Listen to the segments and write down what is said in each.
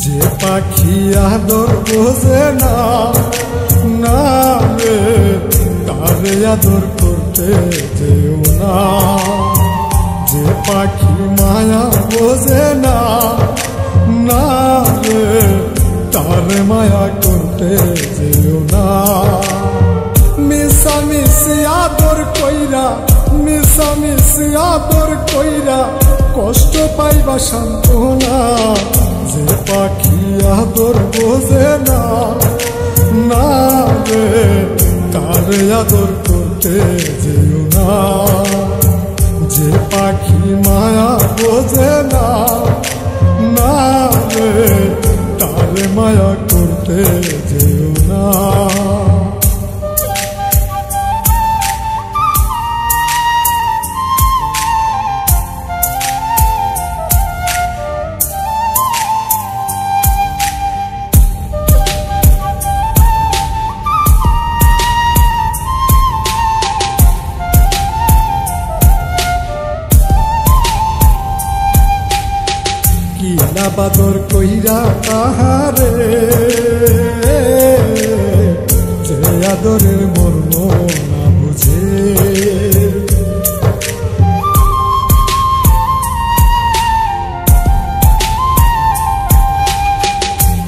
যে পাখি আদর বোঝে না, না রে তারে আদর করতে যেও না। যে পাখি মায়া বোঝে না, না রে তারে মায়া করতে যেও না। মিশামিশি আদর কইরা, মিশামিশি আদর কইরা কষ্ট পাইবা সান্ত্বনা। যে পাখি আদর বোঝে না, না রে তারে আদর করতে যেও না। যে পাখি মায়া বোঝে না, না রে তারে মায়া করতে যেও না। কিলা বাদর কইরা তাহারে, যে আদরের মর্ম না বুঝে।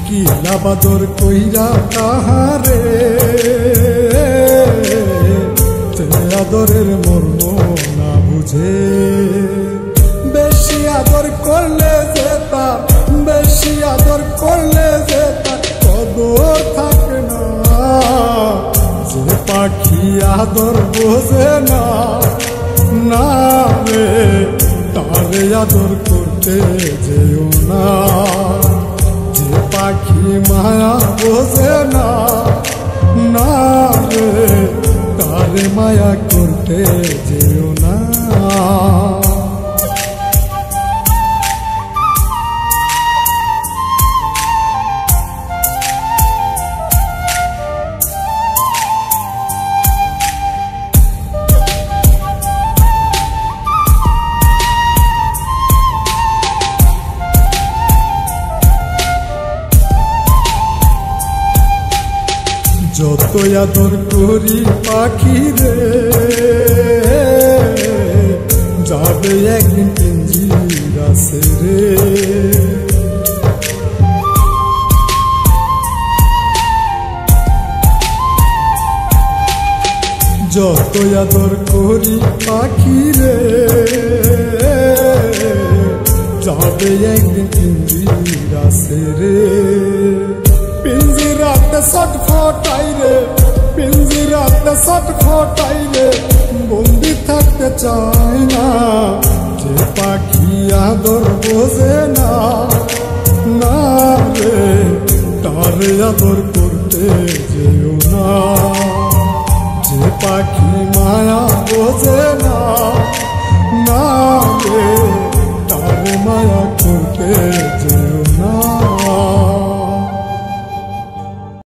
কিলা বাদর কইরা তাহারে, যে আদরের মর্ম না বুঝে। বেশি আদর করলে যেতা, বেশি আদর করলে যেতা কদর থাকে না। যে পাখি আদর বোঝে না, না রে তারে আদর করতে যেও না। যে পাখি মায়া বোঝে না, না রে তারে মায়া করতে যেও না। যত আদর করি পাখি রে, যাবে একদিন পিঞ্জিরা ছেড়ে। যত আদর করি পাখি রে, যাবে একদিন পিঞ্জিরা ছেড়ে। পিঞ্জিরাতে ছটফটাই রে, পিঞ্জিরাতে ছটফটাই রে বন্দি থাকতে চাই না। যে পাখি আদর বোঝে না, না রে তারে আদর করতে যেও না। যে পাখি মায়া বোঝে না,